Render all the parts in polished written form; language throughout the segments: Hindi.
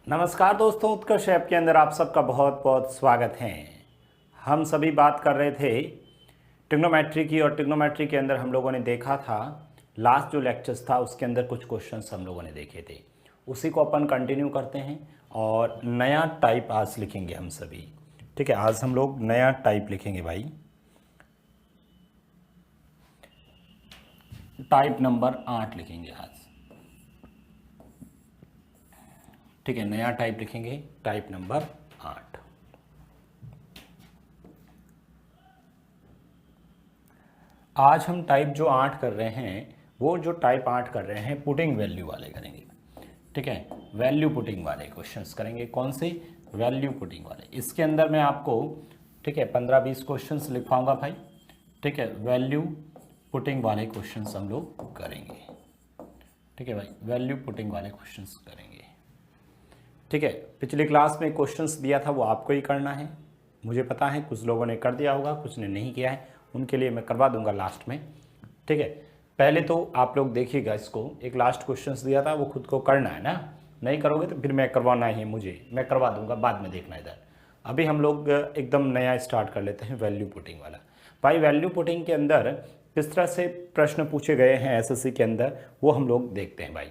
नमस्कार दोस्तों, उत्कर्ष ऐप के अंदर आप सबका बहुत बहुत स्वागत है। हम सभी बात कर रहे थे ट्रिग्नोमेट्री की, और ट्रिग्नोमेट्री के अंदर हम लोगों ने देखा था लास्ट जो लेक्चर्स था उसके अंदर कुछ क्वेश्चंस हम लोगों ने देखे थे, उसी को अपन कंटिन्यू करते हैं और नया टाइप आज लिखेंगे हम सभी। ठीक है, आज हम लोग नया टाइप लिखेंगे भाई, टाइप नंबर 8 लिखेंगे आज। ठीक है, नया टाइप लिखेंगे, टाइप नंबर 8। आज हम टाइप जो 8 कर रहे हैं, वो जो टाइप 8 कर रहे हैं पुटिंग वैल्यू वाले करेंगे। ठीक है, वैल्यू पुटिंग वाले क्वेश्चंस करेंगे। कौन से? वैल्यू पुटिंग वाले। इसके अंदर मैं आपको, ठीक है, 15-20 क्वेश्चंस लिखवाऊंगा भाई। ठीक है, वैल्यू पुटिंग वाले क्वेश्चंस हम लोग करेंगे। ठीक है भाई, वैल्यू पुटिंग वाले क्वेश्चंस करेंगे। ठीक है, पिछली क्लास में क्वेश्चंस दिया था वो आपको ही करना है। मुझे पता है कुछ लोगों ने कर दिया होगा, कुछ ने नहीं किया है, उनके लिए मैं करवा दूंगा लास्ट में। ठीक है, पहले तो आप लोग देखिएगा इसको। एक लास्ट क्वेश्चंस दिया था वो खुद को करना है ना, नहीं करोगे तो फिर मैं करवाना ही है, मैं करवा दूंगा, बाद में देखना इधर। अभी हम लोग एकदम नया स्टार्ट कर लेते हैं वैल्यू पुटिंग वाला। भाई वैल्यू पुटिंग के अंदर किस तरह से प्रश्न पूछे गए हैं एसएससी के अंदर, वो हम लोग देखते हैं भाई।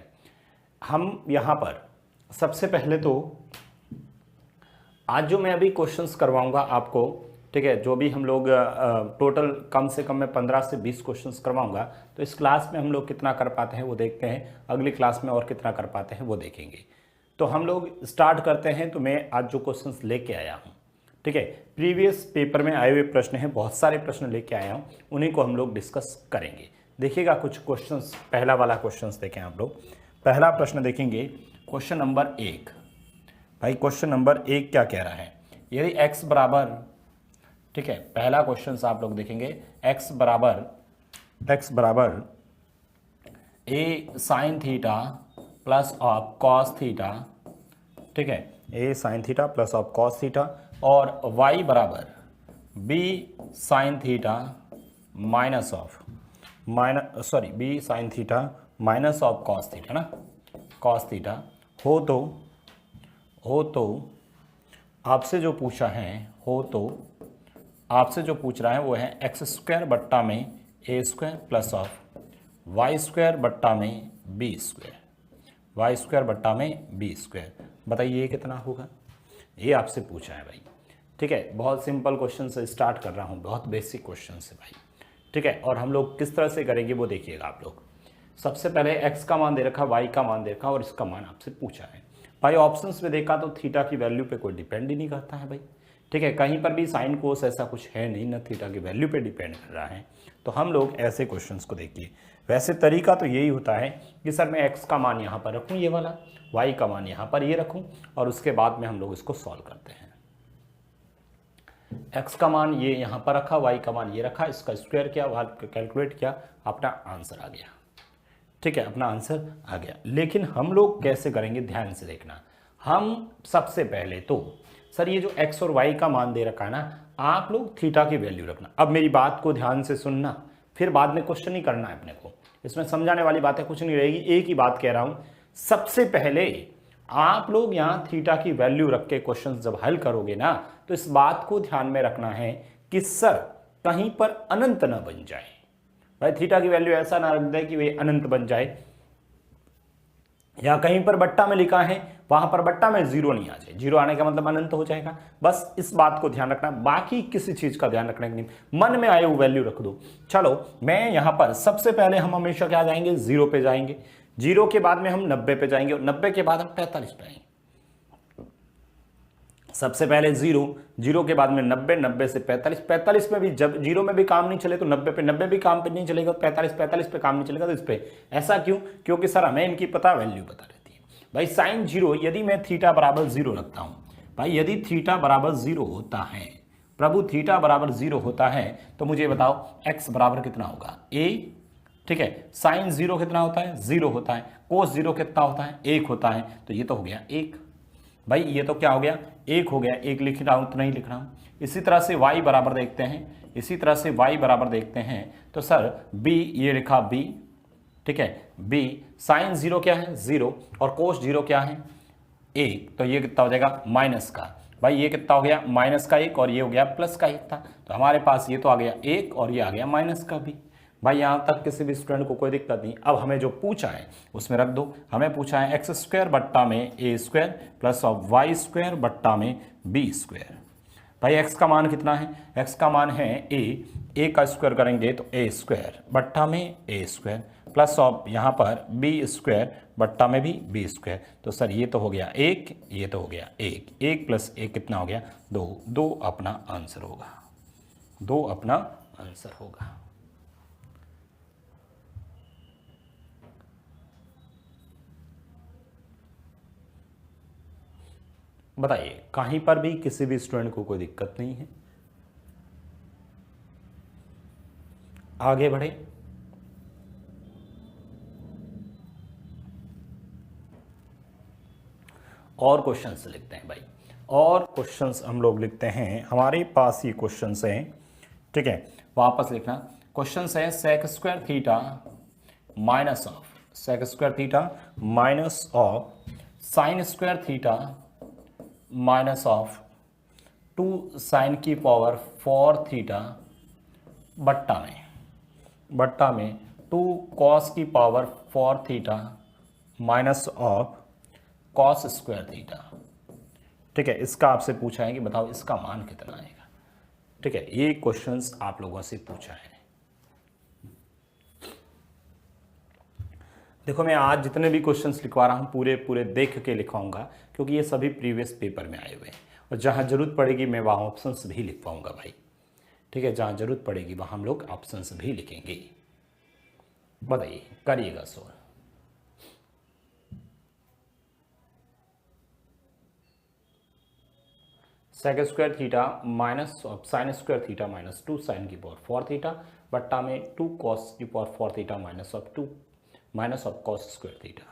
हम यहाँ पर सबसे पहले तो आज जो मैं अभी क्वेश्चंस करवाऊंगा आपको, ठीक है, जो भी हम लोग टोटल कम से कम मैं 15 से 20 क्वेश्चंस करवाऊंगा। तो इस क्लास में हम लोग कितना कर पाते हैं वो देखते हैं, अगली क्लास में और कितना कर पाते हैं वो देखेंगे। तो हम लोग स्टार्ट करते हैं। तो मैं आज जो क्वेश्चंस लेके आया हूँ, ठीक है, प्रीवियस पेपर में आए हुए प्रश्न हैं, बहुत सारे प्रश्न लेके आया हूँ, उन्हीं को हम लोग डिस्कस करेंगे। देखिएगा कुछ क्वेश्चंस, पहला वाला क्वेश्चंस देखें आप लोग। पहला प्रश्न देखेंगे, क्वेश्चन नंबर 1। भाई क्वेश्चन नंबर 1 क्या कह रहा है? यदि x बराबर, ठीक है, पहला क्वेश्चन आप लोग देखेंगे, x बराबर a sign theta plus of cos theta, ठीक है, a sign theta plus of cos theta, और y बराबर b sine theta minus of b sine theta minus of cos theta ना, कॉस थीटा हो तो आपसे जो पूछा है, आपसे जो पूछ रहा है वो है एक्स स्क्वायर बट्टा में A square plus of Y square बट्टा में बी स्क्वायर। बताइए ये कितना होगा? ये आपसे पूछा है भाई। ठीक है, बहुत सिंपल क्वेश्चन से स्टार्ट कर रहा हूँ, बहुत बेसिक क्वेश्चन से भाई। ठीक है, और हम लोग किस तरह से करेंगे वो देखिएगा आप लोग। सबसे पहले x का मान दे रखा, y का मान दे रखा, और इसका मान आपसे पूछा है भाई। ऑप्शंस में देखा तो थीटा की वैल्यू पे कोई डिपेंड ही नहीं करता है भाई। ठीक है, कहीं पर भी साइन कोस ऐसा कुछ है नहीं, ना थीटा की वैल्यू पे डिपेंड कर रहा है। तो हम लोग ऐसे क्वेश्चंस को देखिए। वैसे तरीका तो यही होता है कि सर मैं x का मान यहाँ पर रखूँ ये वाला, y का मान यहाँ पर ये रखूँ, और उसके बाद में हम लोग इसको सॉल्व करते हैं। x का मान ये यहाँ पर रखा, y का मान ये रखा, इसका स्क्वायर किया, कैलकुलेट किया, अपना आंसर आ गया। ठीक है, अपना आंसर आ गया। लेकिन हम लोग कैसे करेंगे, ध्यान से देखना। हम सबसे पहले तो सर ये जो x और y का मान दे रखा है ना, आप लोग थीटा की वैल्यू रखना। अब मेरी बात को ध्यान से सुनना, फिर बाद में क्वेश्चन नहीं करना है अपने को, इसमें समझाने वाली बातें कुछ नहीं रहेगी, एक ही बात कह रहा हूं। सबसे पहले आप लोग यहाँ थीटा की वैल्यू रख के क्वेश्चन जब हल करोगे ना, तो इस बात को ध्यान में रखना है कि सर कहीं पर अनंत न बन जाए। भाई थीटा की वैल्यू ऐसा ना रख दे कि वे अनंत बन जाए, या कहीं पर बट्टा में लिखा है वहां पर बट्टा में जीरो नहीं आ जाए, जीरो आने का मतलब अनंत हो जाएगा। बस इस बात को ध्यान रखना, बाकी किसी चीज का ध्यान रखना नहीं, मन में आए वो वैल्यू रख दो। चलो मैं यहां पर सबसे पहले हम हमेशा क्या जाएंगे, जीरो पे जाएंगे, जीरो के बाद में हम 90 पे जाएंगे, और 90 के बाद हम 45 पे आएंगे। सबसे पहले जीरो, जीरो के बाद में 90, 90 से 45, 45 में भी जब जीरो में भी काम नहीं चले तो 90 पे, 90 भी काम पे नहीं चलेगा, 45, 45 पे काम नहीं चलेगा तो इस पे। ऐसा क्यों? क्योंकि सर हमें इनकी पता वैल्यू पता रहती है भाई। साइन जीरो, यदि मैं थीटा बराबर जीरो रखता हूं भाई, यदि थीटा बराबर जीरो होता है प्रभु, थीटा बराबर जीरो होता है, तो मुझे बताओ एक्स बराबर कितना होगा, ए। ठीक है, साइन जीरो कितना होता है, जीरो होता है, कोस जीरो कितना होता है, एक होता है, तो ये तो हो गया एक भाई, ये तो क्या हो गया, एक हो गया, एक लिख रहा हूं तो नहीं लिख रहा हूं। इसी तरह से y बराबर देखते हैं, इसी तरह से y बराबर देखते हैं, तो सर b, ये लिखा b, ठीक है, b साइन जीरो क्या है, जीरो, और कोस जीरो क्या है, 1, तो ये कितना हो जाएगा माइनस का, भाई ये कितना हो गया माइनस का 1 और ये हो गया प्लस का 1 था, तो हमारे पास ये तो आ गया 1 और ये आ गया माइनस का भी। भाई यहाँ तक किसी भी स्टूडेंट को कोई दिक्कत नहीं। अब हमें जो पूछा है उसमें रख दो, हमें पूछा है एक्स स्क्वायर बट्टा में A square plus of Y square बट्टा में बी स्क्वायर। भाई एक्स का मान कितना है, एक्स का मान है ए का स्क्वायर करेंगे तो ए स्क्वायर बट्टा में ए स्क्वायर प्लस ऑफ यहाँ पर बी स्क्वायर बट्टा में भी बी स्क्वायर। तो सर ये तो हो गया 1, ये तो हो गया 1, 1 प्लस 1 कितना हो गया 2, 2 अपना आंसर होगा, 2 अपना आंसर होगा। बताइए कहीं पर भी किसी भी स्टूडेंट को कोई दिक्कत नहीं है, आगे बढ़े। और क्वेश्चंस लिखते हैं भाई, और क्वेश्चंस हम लोग लिखते हैं, हमारे पास ये क्वेश्चंस हैं, ठीक है, वापस लिखना। क्वेश्चंस है sec square theta minus of sec square theta minus of sine square theta minus of 2 sine की पावर 4 थीटा बट्टा में 2 कॉस की power 4 theta minus of cos square theta. ठीक है, इसका आपसे पूछा है कि बताओ इसका मान कितना आएगा। ठीक है, ये क्वेश्चंस आप लोगों से पूछा है। देखो मैं आज जितने भी क्वेश्चंस लिखवा रहा हूँ पूरे देख के लिखवाऊंगा, क्योंकि ये सभी प्रीवियस पेपर में आए हुए हैं, और जहाँ ज़रूरत पड़ेगी मैं वहाँ ऑप्शंस भी लिखवाऊंगा भाई। ठीक है, जहाँ ज़रूरत पड़ेगी वहाँ हम लोग ऑप्शंस भी लिखेंगे। बताइए, करिएगा solve. Sec square theta minus sine square theta minus 2 sine की पावर 4 थीटा बट्टा में 2 कॉस की power 4 theta minus of cos square theta.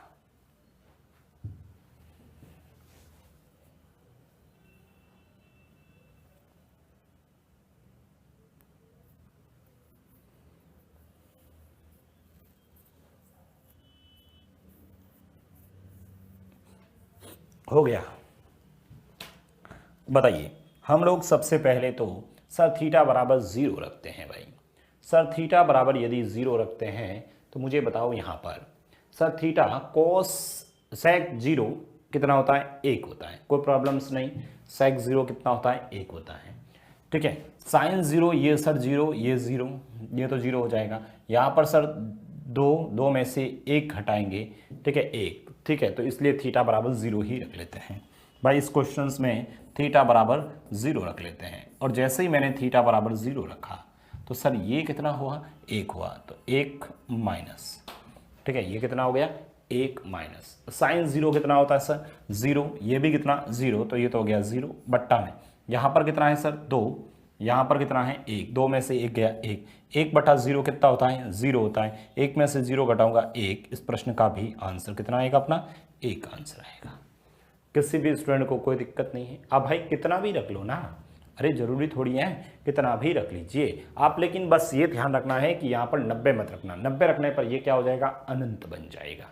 हो गया। बताइए, हम लोग सबसे पहले तो सर थीटा बराबर 0 रखते हैं भाई। सर थीटा बराबर यदि 0 रखते हैं तो मुझे बताओ यहाँ पर सर थीटा कोस सेक 0 कितना होता है, 1 होता है, कोई प्रॉब्लम्स नहीं। सेक 0 कितना होता है, 1 होता है। ठीक है, साइन 0 ये सर 0 ये 0, ये तो 0 हो जाएगा। यहाँ पर सर दो में से 1 घटाएंगे, ठीक है 1, ठीक है, तो इसलिए थीटा बराबर 0 ही रख लेते हैं भाई। इस क्वेश्चंस में थीटा बराबर 0 रख लेते हैं, और जैसे ही मैंने थीटा बराबर 0 रखा तो सर ये कितना हुआ, 1 हुआ, तो 1 माइनस, ठीक है, ये कितना हो गया 1 माइनस साइन 0 कितना होता है सर 0, ये भी कितना 0, तो ये तो हो गया 0 बट्टा में यहाँ पर कितना है सर 2, यहाँ पर कितना है 1, 2 में से 1 गया 1, 1 बटा 0 कितना होता है 0 होता है, 1 में से 0 घटाऊंगा 1। इस प्रश्न का भी आंसर कितना आएगा अपना 1 आंसर आएगा। किसी भी स्टूडेंट को कोई दिक्कत नहीं है। अब भाई कितना भी रख लो ना, अरे जरूरी थोड़ी है कितना भी रख लीजिए आप, लेकिन बस ये ध्यान रखना है कि यहाँ पर 90 मत रखना। 90 रखने पर ये क्या हो जाएगा, अनंत बन जाएगा।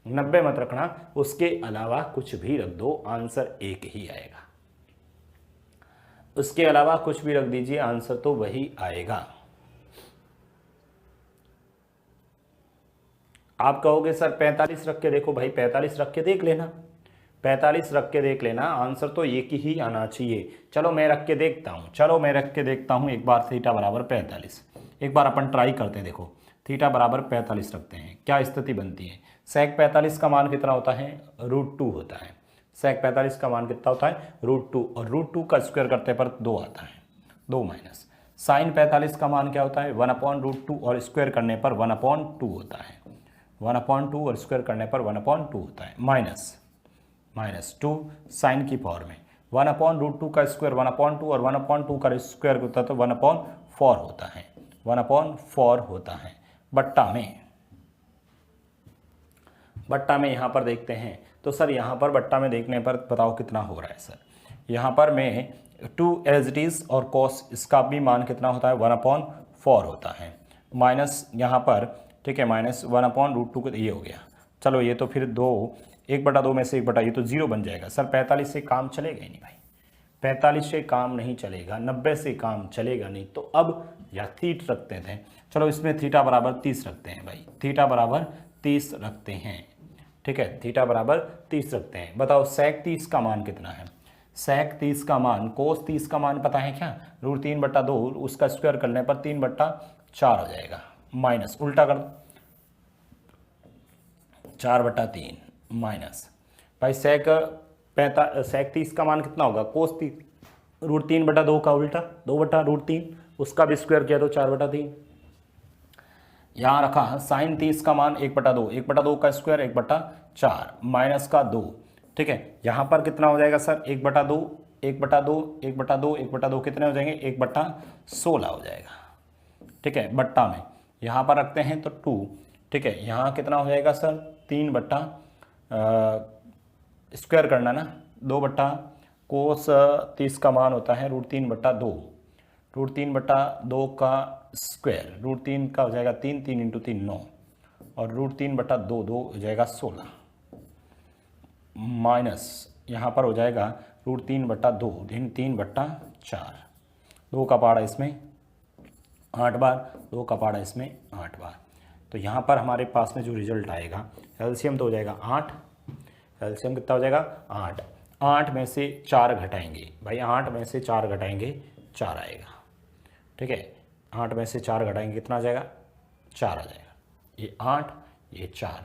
90 मत रखना, उसके अलावा कुछ भी रख दो आंसर 1 ही आएगा। उसके अलावा कुछ भी रख दीजिए आंसर तो वही आएगा। आप कहोगे सर 45 रख के देखो, भाई 45 रख के देख लेना, 45 रख के देख लेना, आंसर तो एक ही आना चाहिए। चलो मैं रख के देखता हूँ, एक बार थीटा बराबर 45, एक बार अपन ट्राई करते हैं। देखो थीटा बराबर 45 रखते हैं, क्या स्थिति बनती है। सेक 45 का मान कितना होता है, √2 होता है। सेक 45 का मान कितना होता है √2, और √2 का स्क्वायर करते पर 2 आता है, 2 माइनस। साइन 45 का मान क्या होता है 1/√2, और स्क्वायर करने पर 1/2 होता है, 1/2 और स्क्वायर करने पर 1/2 होता है, माइनस 2 साइन की पावर में 1/√2 का स्क्वायर 1/2, और 1/2 का स्क्वायर होता है तो 1/4 होता है, 1/4 होता है। बट्टा में यहाँ पर देखते हैं तो सर यहाँ पर बट्टा में देखने पर बताओ कितना हो रहा है सर। यहाँ पर मैं 2 एज इट इज़, और कॉस इसका भी मान कितना होता है 1/4 होता है, माइनस यहाँ पर, ठीक है, माइनस 1/√2 ये हो गया। चलो ये तो फिर 2 1/2 में से 1/, ये तो 0 बन जाएगा। सर 45 से काम चलेगा ही नहीं भाई, 45 से काम नहीं चलेगा, 90 से काम चलेगा नहीं। तो अब या थीट रखते थे, चलो इसमें थीटा बराबर 30 रखते हैं भाई, थीटा बराबर 30 रखते हैं, ठीक है, थीटा बराबर 30 रखते हैं। बताओ सेक 30 का मान कितना है? सेक 30 का मान, कोस 30 का मान पता है क्या? √3/2, उसका स्क्वायर करने पर 3/4 हो जाएगा, माइनस उल्टा कर दो, 4/3 माइनस भाई सेक 30 का मान कितना होगा? कोस 30 √3/2 का उल्टा 2/√3, उसका भी स्क्वायर किया तो 4/3। यहाँ रखा साइन 30 का मान 1/2, 1/2 का स्क्वायर 1/4 माइनस का 2, ठीक है। यहाँ पर कितना हो जाएगा सर? 1/2, 1/2, 1/2, 1/2 कितने हो जाएंगे? 1/16 हो जाएगा, ठीक है, बट्टा में यहाँ पर रखते हैं तो 2, ठीक है। यहाँ कितना हो जाएगा सर? 3 बट्टा स्क्वायर करना ना, 2 कोस 30 का मान होता है √3/2, √3/2 का स्क्वायर, √3 का हो जाएगा 3, 3 × 3 9, और √3/2 2 हो जाएगा 16, माइनस यहाँ पर हो जाएगा √3/2 3/4, 2 का पाड़ा इसमें 8 बार, 2 का पाड़ा इसमें 8 बार। तो यहाँ पर हमारे पास में जो रिजल्ट आएगा, एलसीएम तो हो जाएगा 8, एलसीएम कितना हो जाएगा? 8, 8 में से 4 घटाएंगे भाई, 8 में से 4 घटाएंगे 4 आएगा, ठीक है, 8 में से 4 घटाएंगे कितना आ जाएगा? 4 आ जाएगा। ये 8, ये 4,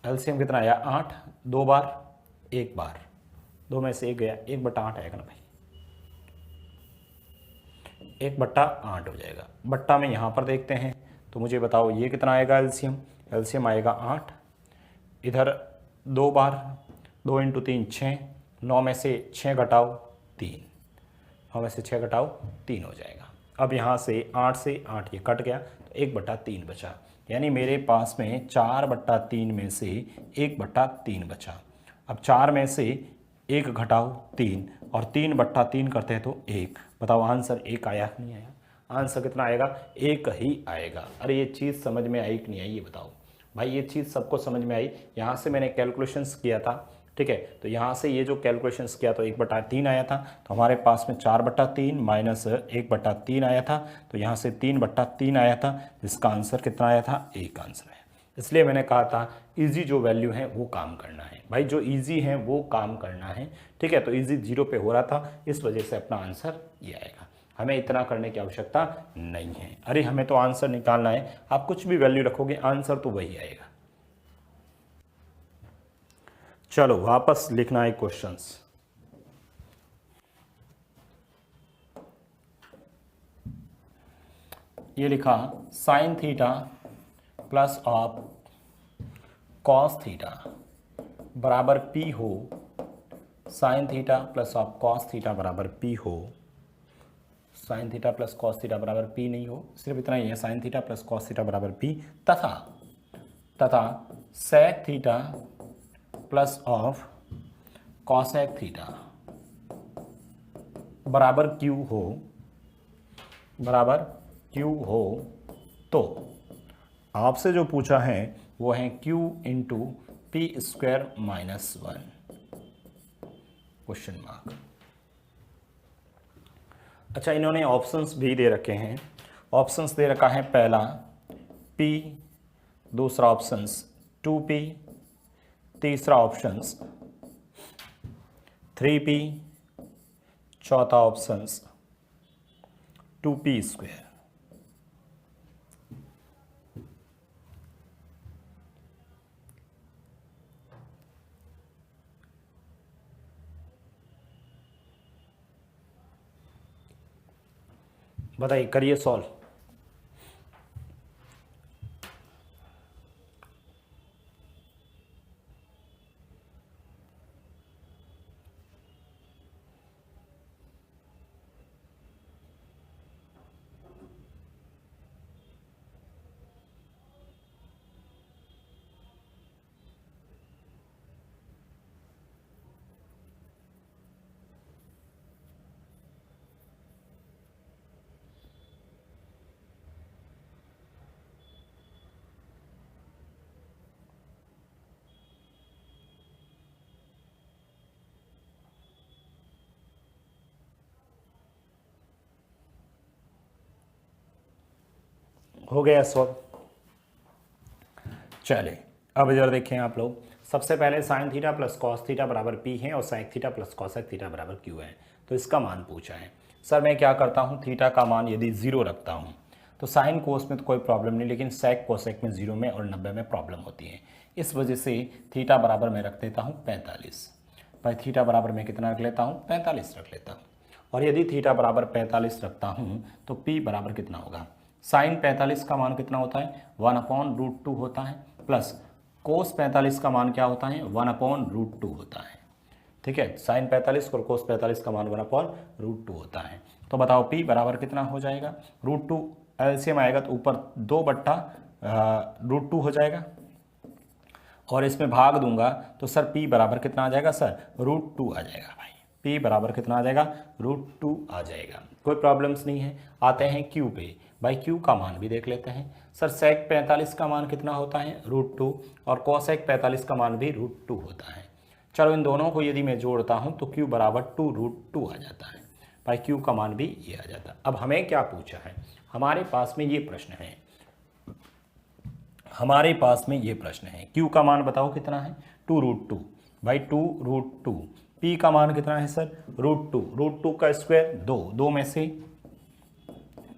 एलसीएम कितना आया? 8, 2 बार 1 बार, 2 में से 1 गया, 1/8 आएगा ना भाई, 1/8 हो जाएगा। बट्टा में यहाँ पर देखते हैं तो मुझे बताओ ये कितना आएगा? एलसीएम आएगा 8, इधर 2 बार, 2 × 3 6, 9 में से 6 घटाओ 3, 9 में से 6 घटाओ 3 हो जाएगा। अब यहाँ से 8 से 8 ये कट गया तो 1/3 बचा, यानी मेरे पास में 4/3 में से 1/3 बचा। अब 4 में से 1 घटाओ 3, और 3/3 करते हैं तो 1। बताओ आंसर 1 आया नहीं आया? आंसर कितना आएगा? 1 ही आएगा। अरे ये चीज़ समझ में आई कि नहीं आई ये बताओ भाई, ये चीज़ सबको समझ में आई? यहाँ से मैंने कैलकुलेशंस किया था, ठीक है, तो यहाँ से ये जो कैलकुलेशंस किया तो 1/3 आया था, तो हमारे पास में 4/3 माइनस 1/3 आया था, तो यहाँ से 3/3 आया था, जिसका आंसर कितना आया था? 1 आंसर है। इसलिए मैंने कहा था इजी जो वैल्यू है वो काम करना है भाई, जो इजी है वो काम करना है, ठीक है। तो इजी 0 पे हो रहा था, इस वजह से अपना आंसर ये आएगा, हमें इतना करने की आवश्यकता नहीं है। अरे हमें तो आंसर निकालना है, आप कुछ भी वैल्यू रखोगे आंसर तो वही आएगा। चलो वापस लिखना है क्वेश्चंस। ये लिखा sine theta plus of cos theta बराबर पी हो, sine theta plus of cos theta बराबर पी हो, sine theta plus cos theta बराबर पी नहीं हो, सिर्फ इतना ही है, sine theta plus cos theta बराबर पी, तथा sec theta plus of cosec theta बराबर क्यू हो, तो आपसे जो पूछा है वो है Q × P² - 1 क्वेश्चन मार्क। अच्छा इन्होंने ऑप्शंस भी दे रखे हैं, ऑप्शंस दे रखा है पहला P, दूसरा ऑप्शंस 2P, तीसरा ऑप्शंस 3P, चौथा ऑप्शंस 2P²। बताइए, करिए सॉल्व। हो गया सॉल्व। चले अब इधर देखें आप लोग, सबसे पहले sine theta plus cos theta बराबर पी है और sec theta plus cosec theta बराबर क्यू है। तो इसका मान पूछा है। सर मैं क्या करता हूँ, थीटा का मान यदि 0 रखता हूँ तो साइन कोस में तो कोई प्रॉब्लम नहीं, लेकिन सेक कोसेक में 0 में और 90 में प्रॉब्लम होती है। इस वजह से थीटा बराबर मैं रख देता हूँ 45। भाई थीटा बराबर मैं कितना रख लेता हूँ, 45 रख लेता हूँ। और यदि थीटा बराबर 45 रखता हूँ तो पी बराबर कितना होगा, साइन 45 का मान कितना होता है, 1/√2 होता है, प्लस कोस 45 का मान क्या होता है, 1/√2 होता है। ठीक है, साइन 45 और कोस 45 का मान 1/√2 होता है। तो बताओ पी बराबर कितना हो जाएगा, √2 एलसीएम आएगा तो ऊपर 2/√2 हो जाएगा, और इसमें भाग दूंगा तो सर पी बराबर कितना आ जाएगा, सर √2 आ जाएगा। भाई पी बराबर कितना आ जाएगा, √2 आ जाएगा। कोई प्रॉब्लम्स नहीं है। आते हैं क्यू पे। भाई क्यू का मान भी देख लेते हैं। सर सेक 45 का मान कितना होता है, √2, और कोसेक 45 का मान भी √2 होता है। चलो इन दोनों को यदि मैं जोड़ता हूं तो क्यू बराबर 2√2 आ जाता है। भाई क्यू का मान भी ये आ जाता है। अब हमें क्या पूछा है, हमारे पास में ये प्रश्न है, हमारे पास में ये प्रश्न है, क्यू का मान बताओ कितना है, 2√2। भाई 2√2, पी का मान कितना है सर, √2, √2 का स्क्वायर 2, 2 में से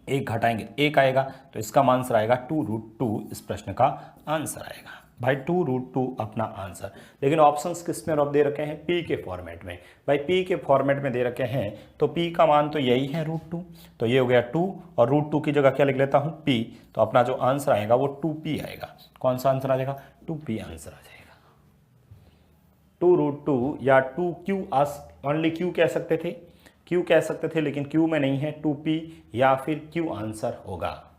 1 घटाएंगे 1 आएगा, तो इसका आंसर आएगा 2√2। इस प्रश्न का आंसर आएगा भाई 2√2 अपना आंसर। लेकिन ऑप्शंस किस में दे रखे हैं, पी के फॉर्मेट में। भाई पी के फॉर्मेट में दे रखे हैं तो पी का मान तो यही है √2, तो ये हो गया 2, और √2 की जगह क्या लिख लेता हूँ, पी। तो अपना जो आंसर आएगा वो 2p आएगा। कौन सा आंसर आ जाएगा, 2p आंसर आ जाएगा। 2√2 या 2q, ओनली q कह सकते थे, q कह सकते थे, लेकिन q में नहीं है, 2p या फिर q आंसर होगा।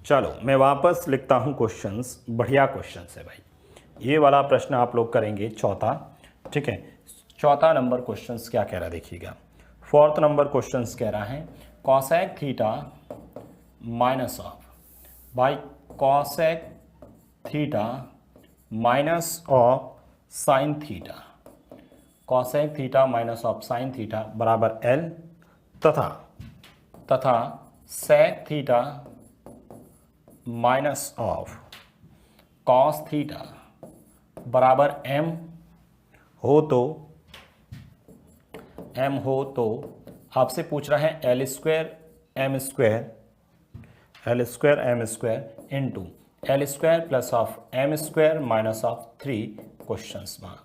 चलो मैं वापस लिखता हूं क्वेश्चंस, बढ़िया क्वेश्चंस है भाई। ये वाला प्रश्न आप लोग करेंगे चौथा, ठीक है। चौथा नंबर क्वेश्चंस क्या कह रहा है देखिएगा। फोर्थ नंबर क्वेश्चंस कह रहा है कॉसेक थीटा माइनस ऑफ, भाई cosec theta minus of sine theta, cosec theta minus of sine theta बराबर एल, तथा sec theta minus of cos theta बराबर m हो तो आपसे पूछ रहा है L square m square into L square plus of m square minus of 3 questions mark.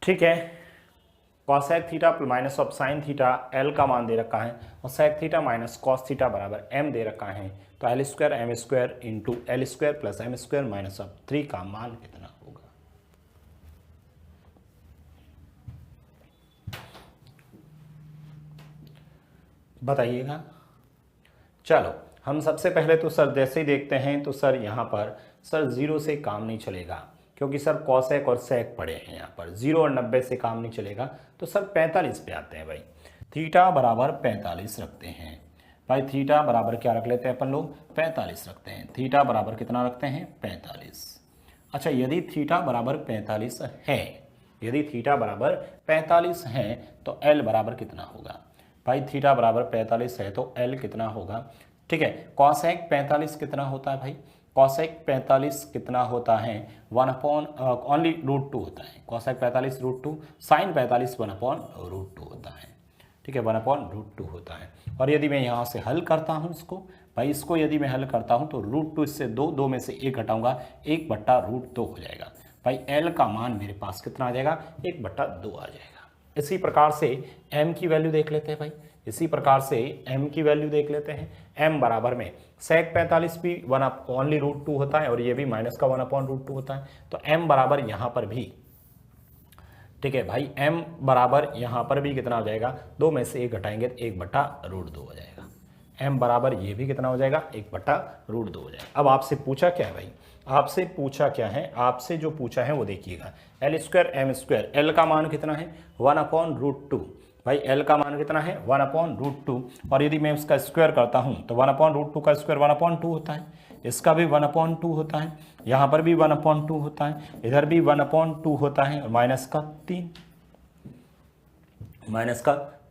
ठीक है, cosec theta minus of sine theta L का मान दे रखा है, और sec theta minus cos theta बराबर एम दे रखा है। तो L square M square into L square plus M square minus of 3 का मान कितना होगा। बताइएगा। चलो हम सबसे पहले तो सर जैसे ही देखते हैं तो सर यहाँ पर सर 0 से काम नहीं चलेगा, क्योंकि सर कॉसेक और सेक पड़े हैं यहाँ पर। 0 और 90 से काम नहीं चलेगा, तो सर 45 पे आते हैं भाई। थीटा बराबर 45 रखते हैं भाई, थीटा बराबर क्या रख लेते हैं अपन लोग, 45 रखते हैं। थीटा बराबर कितना रखते हैं, 45। अच्छा यदि थीटा बराबर 45 है, यदि थीटा बराबर 45 है तो एल बराबर कितना होगा। भाई थीटा बराबर 45 है तो एल कितना होगा, ठीक है। कॉसेक 45 कितना होता है भाई, कॉसेक 45 कितना होता है, 1 ओनली √2 होता है। कॉसेक 45 √2, साइन 45 1/√2 होता है, ठीक है, 1/√2 होता है। और यदि मैं यहाँ से हल करता हूँ इसको, भाई इसको यदि मैं हल करता हूँ तो √2 इससे 2 में से 1 घटाऊंगा, 1/√2 हो जाएगा। भाई एल का मान मेरे पास कितना आ जाएगा, 1/2 आ जाएगा। इसी प्रकार से m की वैल्यू देख लेते हैं भाई, इसी प्रकार से m की वैल्यू देख लेते हैं। m बराबर में सेक 45 भी ओनली √2 होता है, और ये भी माइनस का 1/√2 होता है। तो m बराबर यहाँ पर भी, ठीक है भाई, m बराबर यहाँ पर भी कितना हो जाएगा, 2 में से 1 घटाएंगे तो 1/√2 हो जाएगा। m बराबर ये भी कितना हो जाएगा, 1/√2 हो जाएगा। अब आपसे पूछा क्या है भाई, आपसे पूछा क्या है, आपसे जो पूछा है वो देखिएगा। L square M square, L का मान कितना है, 1/√2, भाई एल का मान कितना है 1/√2, और यदि मैं उसका स्क्वायर करता हूँ तो 1/√2 का स्क्वायर 1/2 होता है, इसका भी 1/2 होता है, यहाँ पर भी 1/2 होता है, इधर भी 1/2 होता है, और माइनस का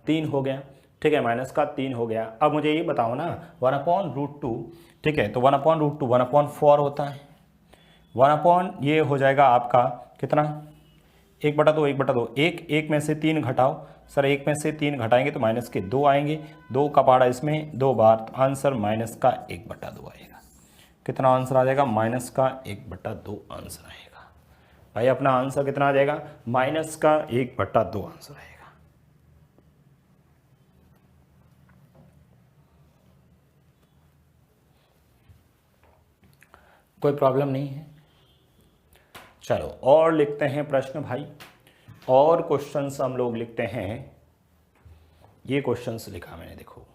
3 हो गया। ठीक है, माइनस का 3 हो गया। अब मुझे ये बताओ ना 1/√2, ठीक है, तो 1/√2 1/4 होता है, 1 ये हो जाएगा आपका कितना 1/2, 1/2, एक में से 3 घटाओ सर, 1 में से 3 घटाएंगे तो माइनस के 2 आएंगे, 2 का पहाड़ा इसमें 2 बार, तो आंसर माइनस का 1/2 आएगा। कितना आंसर आ जाएगा? माइनस का 1/2 आंसर आएगा। भाई अपना आंसर कितना आ जाएगा? माइनस का 1/2 आंसर आएगा। कोई प्रॉब्लम नहीं है। चलो और लिखते हैं प्रश्न भाई, और क्वेश्चंस हम लोग लिखते हैं। ये क्वेश्चंस लिखा मैंने, देखो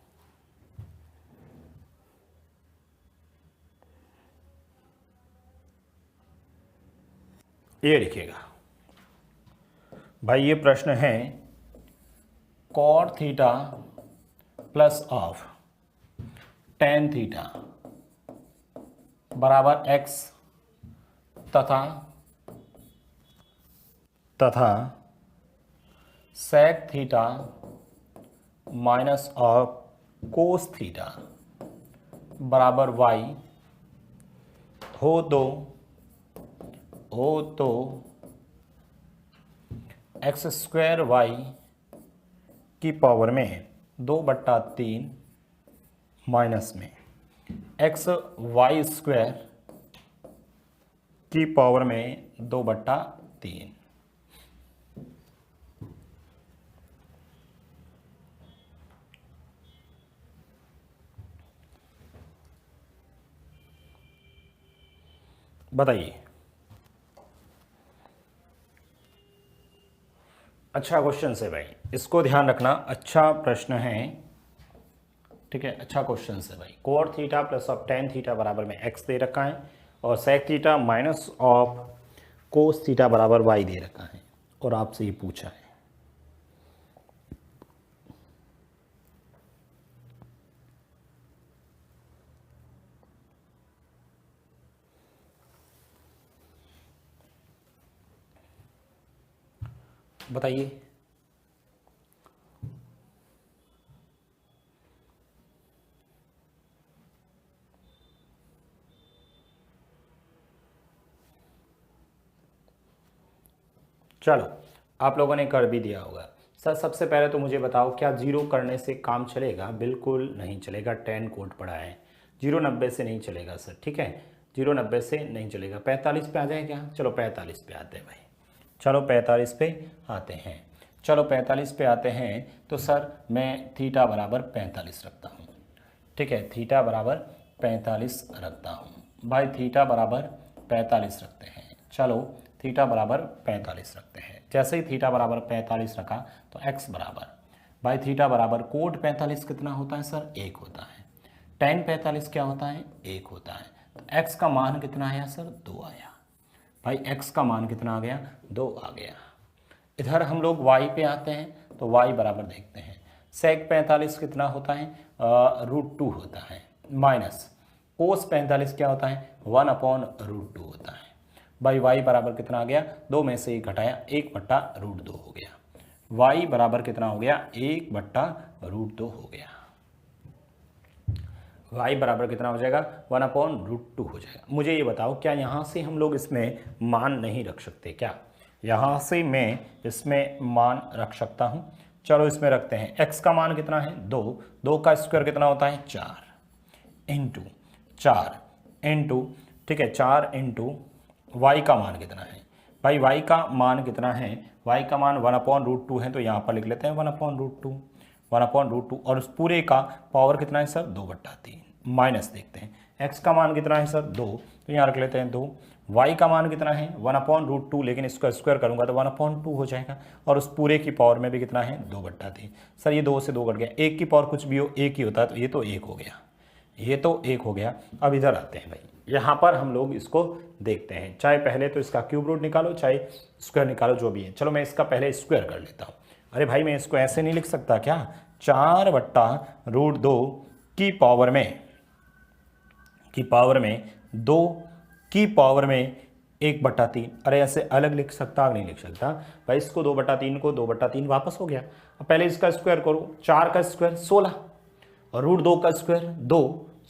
ये लिखिएगा भाई, ये प्रश्न है cot theta plus of tan theta बराबर x तथा sec theta minus of cos theta बराबर y हो तो x² y की पावर में 2/3 माइनस में xy² की पावर में 2/3। बताइए। अच्छा क्वेश्चन है भाई, इसको ध्यान रखना, अच्छा प्रश्न है। ठीक है, अच्छा क्वेश्चन है भाई। cot theta plus of tan theta बराबर में x दे रखा है, और sec theta minus of cos theta बराबर y दे रखा है, और आपसे ये पूछा है। बताइए। चलो आप लोगों ने कर भी दिया होगा। सर सबसे पहले तो मुझे बताओ, क्या जीरो करने से काम चलेगा? बिल्कुल नहीं चलेगा, tan कोड पड़ा है। 090 से नहीं चलेगा सर, ठीक है, 090 से नहीं चलेगा। 45 पे आ जाए क्या? चलो 45 पे आते हैं भाई, चलो 45 पे आते हैं। चलो 45 पे आते हैं तो सर मैं थीटा बराबर 45 रखता हूँ। ठीक है, थीटा बराबर 45 रखता हूँ भाई, थीटा बराबर 45 रखते हैं। चलो थीटा बराबर 45 रखते हैं। जैसे ही थीटा बराबर 45 रखा तो x बराबर, भाई थीटा बराबर कोट 45 कितना होता है सर? 1 होता है। tan 45 क्या होता है? 1 होता है। तो x का मान कितना आया सर? 2 आया। भाई x का मान कितना आ गया? 2 आ गया। इधर हम लोग y पे आते हैं तो y बराबर देखते हैं। sec 45 कितना होता है? √2 होता है, माइनस कोस 45 क्या होता है? 1/√2 होता है। भाई y बराबर कितना आ गया? 2 में से 1 घटाया, 1/√2 हो गया। y बराबर कितना हो गया? 1/√2 हो गया। y बराबर कितना हो जाएगा? 1/√2 हो जाएगा। मुझे ये बताओ, क्या यहाँ से हम लोग इसमें मान नहीं रख सकते क्या? यहाँ से मैं इसमें मान रख सकता हूँ। चलो इसमें रखते हैं। x का मान कितना है? 2, 2 का स्क्वायर कितना होता है? 4 इंटू 4 इंटू, ठीक है, 4 इंटू y का मान कितना है? भाई y का मान कितना है? y का मान 1/√2 है, तो यहाँ पर लिख लेते हैं 1/√2, 1/√2, और उस पूरे का पावर कितना है सर? 2/3 माइनस देखते हैं। x का मान कितना है सर? 2, तो यहाँ रख लेते हैं 2। y का मान कितना है? 1/√2, लेकिन इसको स्क्वायर करूंगा तो 1/2 हो जाएगा, और उस पूरे की पावर में भी कितना है? 2/3। सर ये 2 से 2 कट गया, 1 की पावर कुछ भी हो 1 ही होता है, तो ये तो 1 हो गया, ये तो 1 हो गया। अब इधर आते हैं भाई, यहाँ पर हम लोग इसको देखते हैं। चाहे पहले तो इसका क्यूब रूट निकालो, चाहे स्क्वायर निकालो, जो भी है। चलो मैं इसका पहले स्क्वायर कर लेता हूँ। अरे भाई मैं इसको ऐसे नहीं लिख सकता क्या, 4/√2 की पावर में 2 की पावर में 1/3। अरे ऐसे अलग लिख सकता नहीं लिख सकता भाई, इसको 2/3 को 2/3 वापस हो गया। अब पहले इसका स्क्वायर करो, 4 का स्क्वायर 16 और √2 का स्क्वायर 2,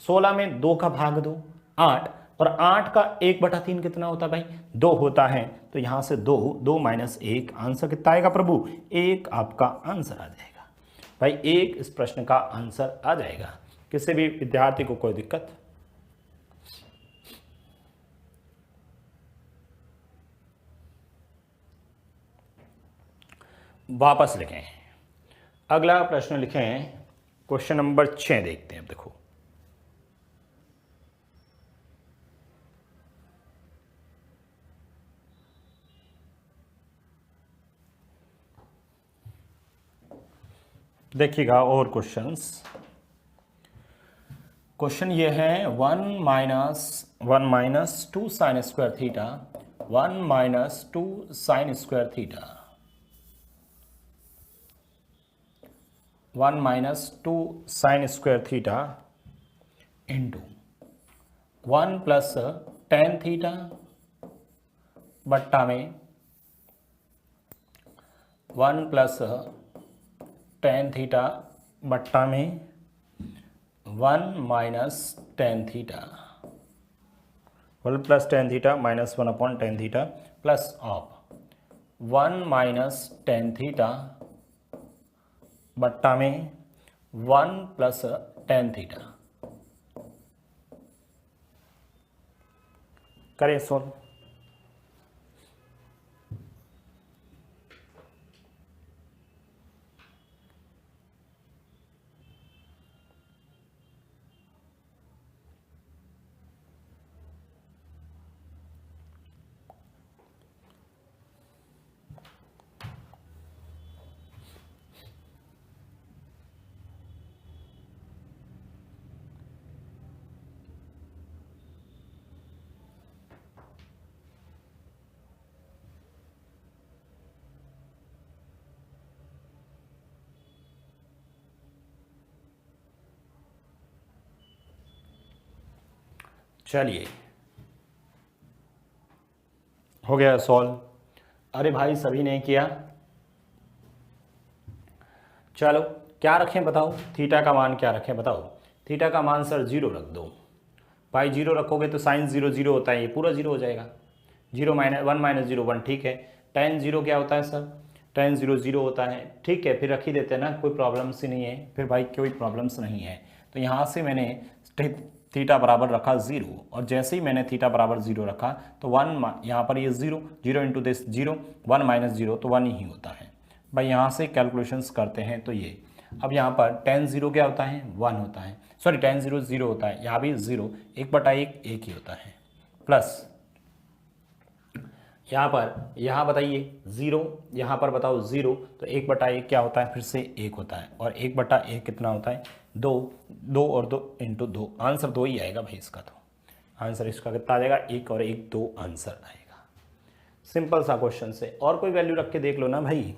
16 में 2 का भाग 2 8, और 8 का 1/3 कितना होता है भाई, 2 होता है। तो यहां से 2 माइनस 1, आंसर कितना आएगा प्रभु, 1 आपका आंसर आ जाएगा भाई, 1 इस प्रश्न का आंसर आ जाएगा। किसी भी विद्यार्थी को कोई दिक्कत? वापस लिखें, अगला प्रश्न लिखें, क्वेश्चन नंबर 6 देखते हैं। देखो देखिएगा और क्वेश्चंस। क्वेश्चन ये है 1 minus 2 sign square theta, 1 minus 2 sign square theta, 1 minus 2 sign square theta into 1 plus tan theta बट्टा में 1 प्लस टेन थीटा बट्टा में 1 minus tan theta, 1 plus tan theta minus 1/tan theta plus of 1 minus tan theta बट्टा में 1 प्लस टेन थीटा। करें सोल्व। चलिए हो गया सॉल्व। अरे भाई सभी ने किया, चलो क्या रखें बताओ, थीटा का मान क्या रखें बताओ। थीटा का मान सर 0 रख दो भाई, 0 रखोगे तो साइन 0 0 होता है, ये पूरा 0 हो जाएगा। 0 माइनस 1 माइनस 0 1, ठीक है। tan 0 क्या होता है सर, tan 0 0 होता है, ठीक है। फिर रख ही देते हैं ना, कोई प्रॉब्लम्स ही नहीं है फिर भाई, कोई प्रॉब्लम्स नहीं है। तो यहाँ से मैंने थीटा बराबर रखा 0, और जैसे ही मैंने थीटा बराबर 0 रखा तो 1 यहाँ पर ये 0 0 इंटू दिस 0, 1 माइनस 0 तो 1 ही होता है भाई। यहाँ से कैलकुलेशंस करते हैं तो ये, अब यहाँ पर tan 0 क्या होता है, 1 होता है, सॉरी tan 0 0 होता है, यहाँ भी 0, 1/1 1 ही होता है, प्लस यहाँ पर, यहाँ बताइए 0, यहाँ पर बताओ 0, तो 1/1 क्या होता है, फिर से 1 होता है, और 1/1 कितना होता है, 2, 2 और 2 इंटू 2, आंसर 2 ही आएगा भाई इसका। तो आंसर इसका कितना आ जाएगा, 1 और 1 2 आंसर आएगा। सिंपल सा क्वेश्चन से, और कोई वैल्यू रख के देख लो ना भाई।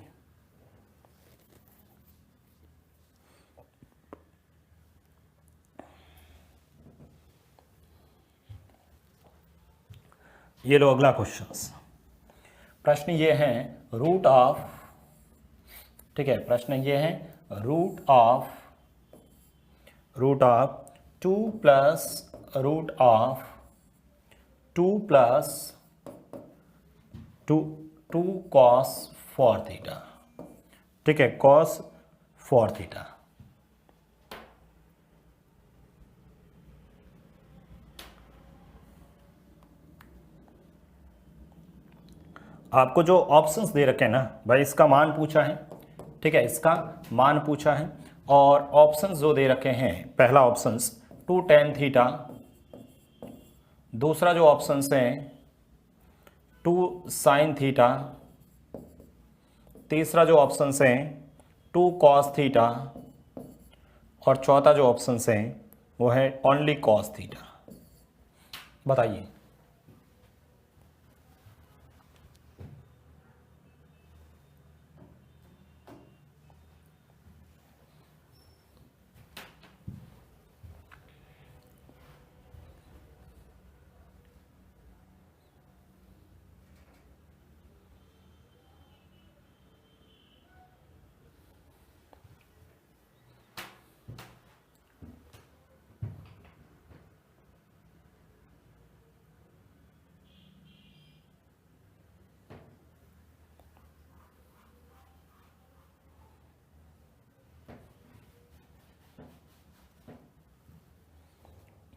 ये लो अगला क्वेश्चन। प्रश्न ये है रूट ऑफ, ठीक है, प्रश्न ये है root of 2 plus root of 2 plus 2 cos 4 theta, ठीक है, कॉस 4 थीटा। आपको जो ऑप्शंस दे रखे हैं ना भाई, इसका मान पूछा है, ठीक है, इसका मान पूछा है, और ऑप्शंस जो दे रखे हैं, पहला ऑप्शंस 2 tan थीटा, दूसरा जो ऑप्शंस है 2 sin थीटा, तीसरा जो ऑप्शंस है 2 cos थीटा, और चौथा जो ऑप्शंस है वो है ओनली cos थीटा। बताइए।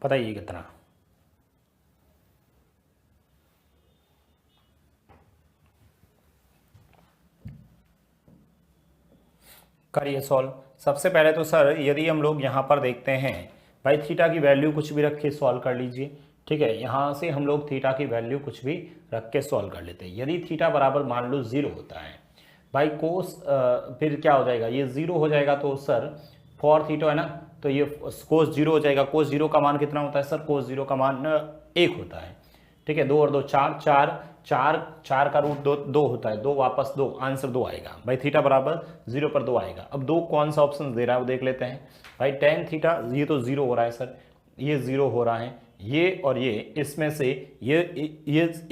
बताइए कितना। करिए सॉल्व। सबसे पहले तो सर यदि हम लोग यहाँ पर देखते हैं भाई थीटा की वैल्यू कुछ भी रख के सॉल्व कर लीजिए। ठीक है, यहाँ से हम लोग थीटा की वैल्यू कुछ भी रख के सॉल्व कर लेते हैं। यदि थीटा बराबर मान लो 0 होता है भाई कोस, फिर क्या हो जाएगा, ये 0 हो जाएगा तो सर फॉर थीटा है ना, तो ये कोस 0 हो जाएगा। कोस 0 का मान कितना होता है सर, कोस 0 का मान 1 होता है। ठीक है, 2 और 2 4, 4 का रूट 2 होता है, 2 वापस 2, आंसर 2 आएगा भाई। थीटा बराबर 0 पर 2 आएगा। अब 2 कौन सा ऑप्शन दे रहा है वो देख लेते हैं भाई। टेन थीटा, ये तो 0 हो रहा है सर, ये 0 हो रहा है, ये और ये, इसमें से ये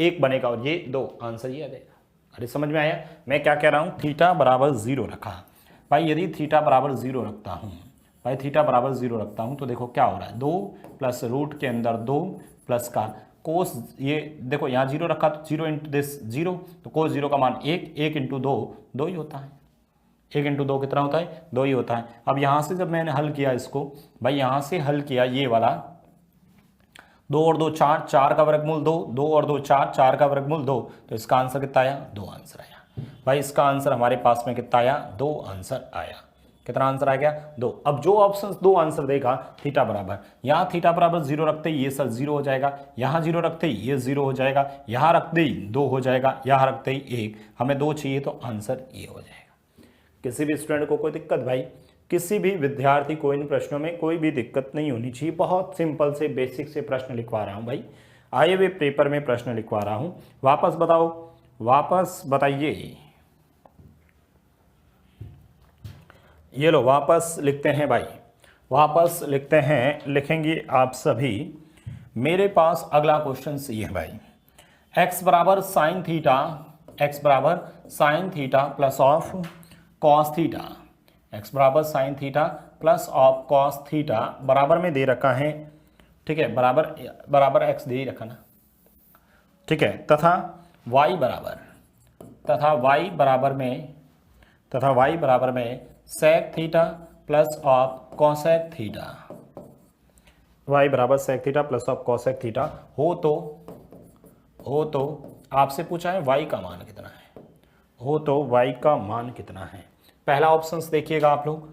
1 बनेगा और ये 2, आंसर ये आ जाएगा। अरे समझ में आया मैं क्या कह रहा हूँ। थीटा बराबर 0 रखा भाई, यदि थीटा बराबर 0 रखता हूँ भाई, थीटा बराबर 0 रखता हूँ तो देखो क्या हो रहा है, 2 प्लस रूट के अंदर 2 प्लस का कोस, ये देखो यहाँ 0 रखा तो 0 इंटू दिस 0, तो कोस 0 का मान 1, 1 इंटू 2 2 ही होता है। 1 इंटू 2 कितना होता है, 2 ही होता है। अब यहाँ से जब मैंने हल किया इसको भाई, यहाँ से हल किया ये वाला, 2 और 2 4, 4 का वर्गमूल 2, 2 और 2 4, 4 का वर्गमूल 2, तो इसका आंसर कितना आया, 2 आंसर आया भाई। इसका आंसर हमारे पास में कितना आया, 2 आंसर आया। कितना आंसर आ गया, 2। अब जो ऑप्शन 2 आंसर देगा थीटा बराबर, यहाँ थीटा बराबर 0 रखते ही ये सर 0 हो जाएगा, यहाँ 0 रखते ही ये 0 हो जाएगा, यहाँ रखते ही 2 हो जाएगा, यहाँ रखते ही 1, हमें 2 चाहिए तो आंसर ये हो जाएगा। किसी भी स्टूडेंट को कोई दिक्कत भाई, किसी भी विद्यार्थी को इन प्रश्नों में कोई भी दिक्कत नहीं होनी चाहिए। बहुत सिंपल से बेसिक से प्रश्न लिखवा रहा हूँ भाई, आए हुए पेपर में प्रश्न लिखवा रहा हूँ। वापस बताओ, वापस बताइए, ये लो वापस लिखते हैं भाई, वापस लिखते हैं, लिखेंगे आप सभी। मेरे पास अगला क्वेश्चन ये है भाई, x बराबर साइन थीटा, x बराबर sign theta plus of cos theta, x बराबर sign theta plus of cos theta बराबर में दे रखा है। ठीक है, बराबर बराबर x दे ही रखा ना। ठीक है, तथा y बराबर, तथा y बराबर में sec theta plus of cosec theta, y बराबर sec theta plus of cosec theta हो तो आपसे पूछा है y का मान कितना है, हो तो y का मान कितना है। पहला ऑप्शंस देखिएगा आप लोग,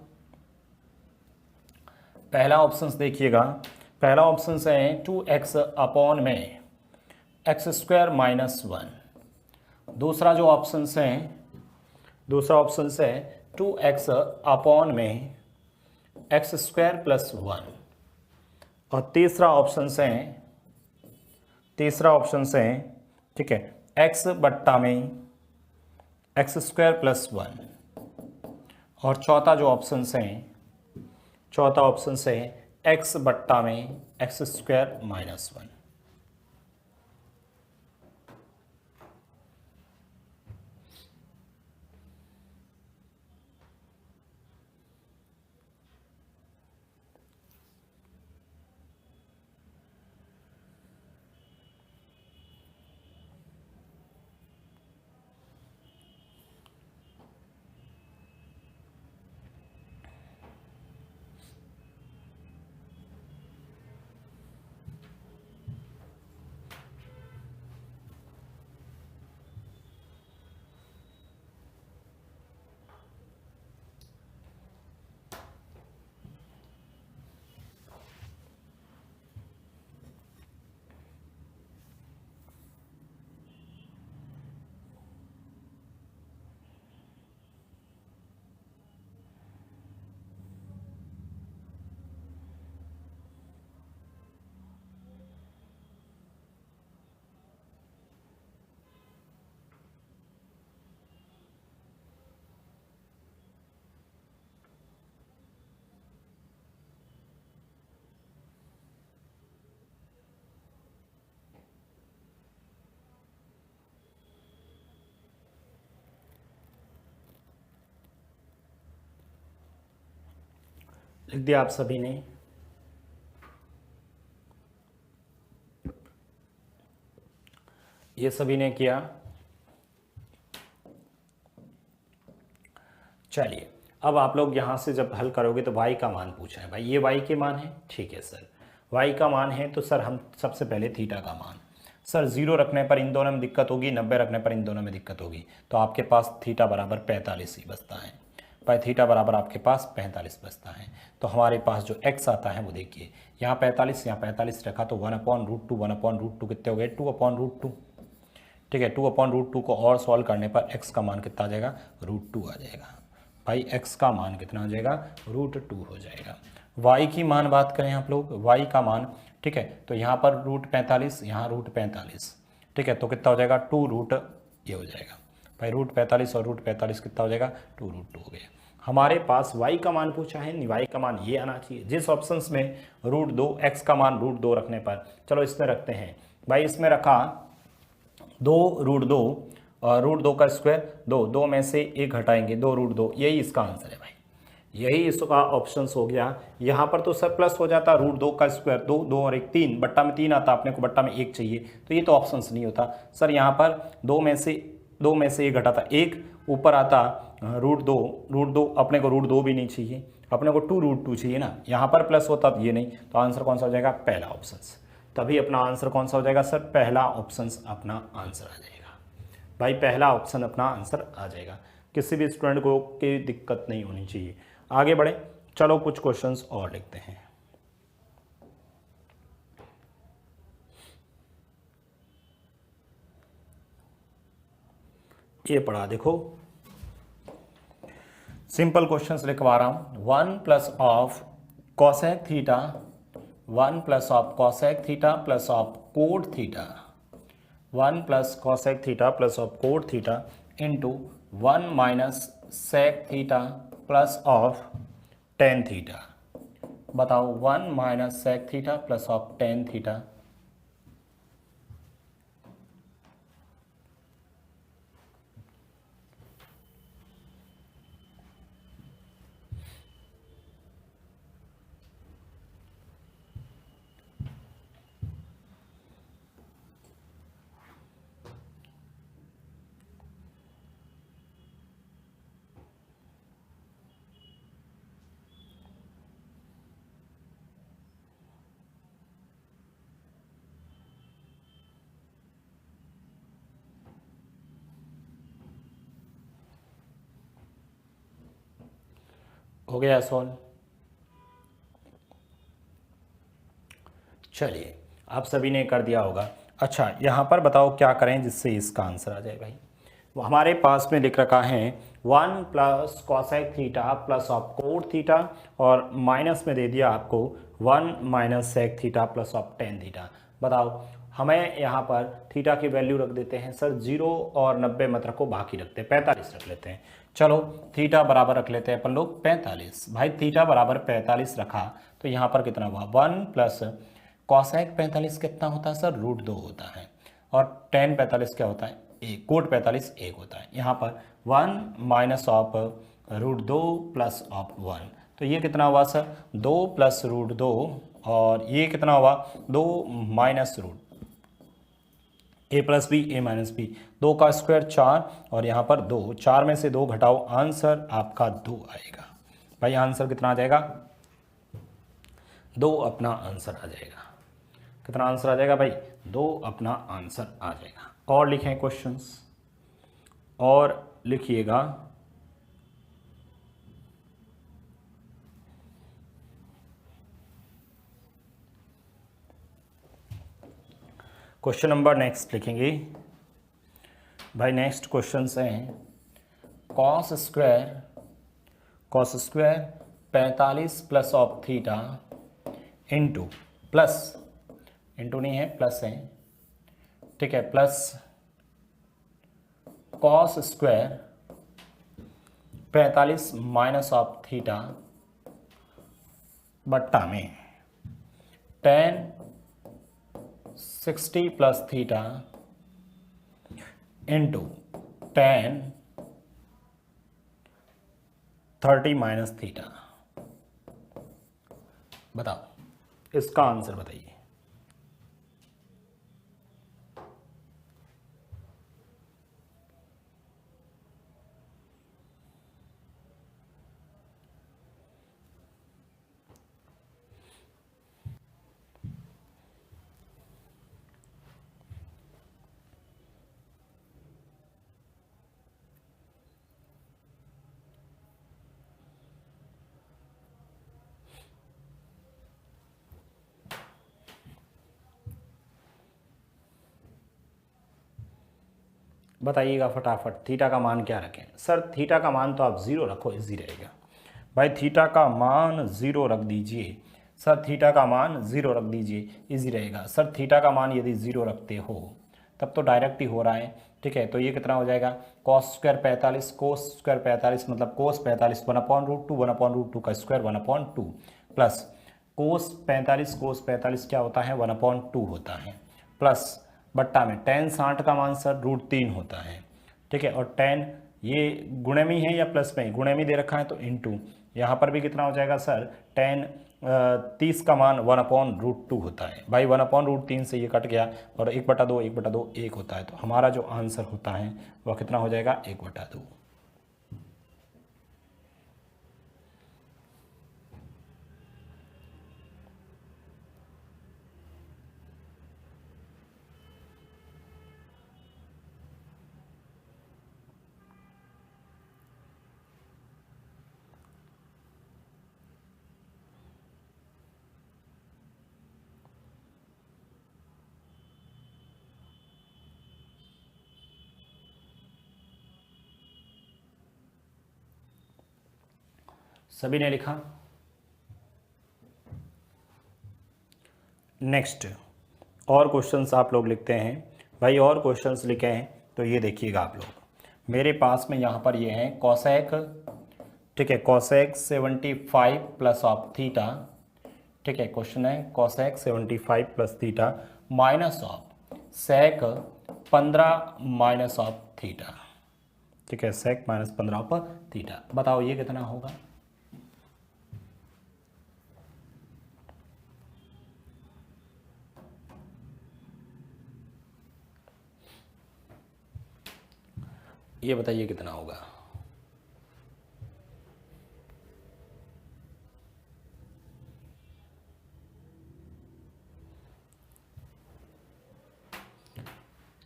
पहला ऑप्शंस देखिएगा, पहला ऑप्शन है 2x अपॉन में x स्क्वायर माइनस 1। दूसरा जो ऑप्शन है, दूसरा ऑप्शन है 2x अपॉन में x स्क्वायर प्लस 1। और तीसरा ऑप्शन है, ठीक है, x बट्टा में x स्क्वायर प्लस 1। और चौथा जो ऑप्शन है, चौथा ऑप्शन है x बट्टा में x स्क्वायर माइनस 1। लिख दिया आप सभी ने, ये सभी ने किया। चलिए अब आप लोग यहाँ से जब हल करोगे तो y का मान पूछा है भाई, ये y के मान है। ठीक है सर, वाई का मान है तो सर हम सबसे पहले थीटा का मान, सर 0 रखने पर इन दोनों में दिक्कत होगी, 90 रखने पर इन दोनों में दिक्कत होगी, तो आपके पास थीटा बराबर 45 ही बचता है भाई, थीटा बराबर आपके पास 45 बचता है। तो हमारे पास जो x आता है वो देखिए, यहाँ 45 यहाँ 45 रखा तो 1/√2 1/√2 कितने हो गए 2/√2, ठीक है। 2/√2 को और सॉल्व करने पर x का मान कितना आ जाएगा √2 आ जाएगा भाई, x का मान कितना आ जाएगा √2 हो जाएगा। y की मान बात करें आप लोग, y का मान, ठीक है, तो यहाँ पर √45 यहाँ √45, ठीक है, तो कितना हो जाएगा 2 ये हो जाएगा भाई, √45 और √45 कितना हो जाएगा 2√2 हो गया। हमारे पास y का मान पूछा है, y का मान ये आना चाहिए। जिस ऑप्शंस में √2 x का मान √2 रखने पर, चलो इसमें रखते हैं भाई, इसमें रखा 2√2 और √2 का स्क्वायर 2 में से एक घटाएंगे 2√2, यही इसका आंसर है भाई, यही इसका ऑप्शंस हो गया। यहाँ पर तो सर प्लस हो जाता √2 का स्क्वायर 2 और 1 3, बट्टा में 3 आता, अपने को बट्टा में 1 चाहिए, तो ये तो ऑप्शंस नहीं होता सर। यहाँ पर 2 में से एक घटाता 1, ऊपर आता √2 अपने को √2 भी नहीं चाहिए, अपने को 2√2 चाहिए ना, यहाँ पर प्लस होता तो ये नहीं, तो आंसर कौन सा हो जाएगा पहला ऑप्शन, तभी अपना आंसर कौन सा हो जाएगा सर पहला ऑप्शन अपना आंसर आ जाएगा भाई, पहला ऑप्शन अपना आंसर आ जाएगा। किसी भी स्टूडेंट को कोई दिक्कत नहीं होनी चाहिए। आगे बढ़े, चलो कुछ क्वेश्चंस और लिखते हैं। ये पढ़ा देखो, सिंपल क्वेश्चंस लिखवा रहा हूं। 1 of cosec theta 1 of cosec theta plus of cot theta 1 cosec theta plus of cot theta into 1 sec theta plus of tan theta. बताओ 1 sec theta plus of tan theta, हो गया सॉल्व। चलिए आप सभी ने कर दिया होगा। अच्छा यहाँ पर बताओ क्या करें जिससे इसका आंसर आ जाए भाई। वो हमारे पास में लिख रखा है 1 cosec theta plus of cot theta और माइनस में दे दिया आपको 1 sec theta plus of tan theta. बताओ हमें यहाँ पर थीटा की वैल्यू रख देते हैं सर 0 और 90 मत रखो, बाकी रखते हैं 45 रख लेते हैं। चलो थीटा बराबर रख लेते हैं अपन लोग 45। भाई थीटा बराबर 45 रखा तो यहाँ पर कितना हुआ 1 कॉसेक 45 कितना होता है सर √2 होता है, और टेन 45 क्या होता है एक, कोट 45 1 होता है। यहाँ पर 1 ऑफ √2 प्लस ऑफ 1, तो ये कितना हुआ सर 2 + √2 और ये कितना हुआ 2 - a + b a - b, 2 का स्क्वायर 4 और यहाँ पर 2, 4 में से 2 घटाओ, आंसर आपका 2 आएगा भाई। आंसर कितना आ जाएगा 2 अपना आंसर आ जाएगा। कितना आंसर आ जाएगा भाई 2 अपना आंसर आ जाएगा। और लिखें क्वेश्चंस और लिखिएगा क्वेश्चन नंबर नेक्स्ट लिखेंगे भाई। नेक्स्ट क्वेश्चन हैं cos square 45 plus of theta into plus, into नहीं है प्लस है, ठीक है, plus cos square 45 minus of theta बट्टा में tan 60 plus theta into tan 30 minus theta. बताओ इसका आंसर बताइए। बताइएगा फटाफट, थीटा का मान क्या रखें? सर थीटा का मान तो आप 0 रखो, इजी रहेगा भाई। थीटा का मान 0 रख दीजिए सर, थीटा का मान 0 रख दीजिए, इजी रहेगा सर। थीटा का मान यदि 0 रखते हो तब तो डायरेक्ट ही हो रहा है, ठीक है। तो ये कितना हो जाएगा, कॉस स्क्वायर 45, कोस स्क्वायर 45 मतलब कोस 45 1/√2, 1/√2 का स्क्वायर 1/2 प्लस कोस 45 क्या होता है 1/2 होता है, प्लस बट्टा में टेन 60 का मान सर √3 होता है, ठीक है। और टेन ये गुणे में है या प्लस में, गुणे में दे रखा है तो इनटू, यहाँ पर भी कितना हो जाएगा सर, टेन 30 का मान 1/√2 होता है भाई। 1/√3 से ये कट गया और 1/2 1/2 1 होता है। तो हमारा जो आंसर होता है वह कितना हो जाएगा 1/2। सभी ने लिखा? नेक्स्ट और क्वेश्चंस आप लोग लिखते हैं भाई, और क्वेश्चंस लिखे हैं तो ये देखिएगा आप लोग, मेरे पास में यहाँ पर ये है कॉसेक, ठीक है, कॉसेक 75 प्लस ऑफ थीटा, ठीक है। क्वेश्चन है cosec 75 plus theta minus of sec 15 minus of theta, ठीक है, सेक माइनस 15 ऑफ थीटा। बताओ ये कितना होगा? ये बताइए कितना होगा?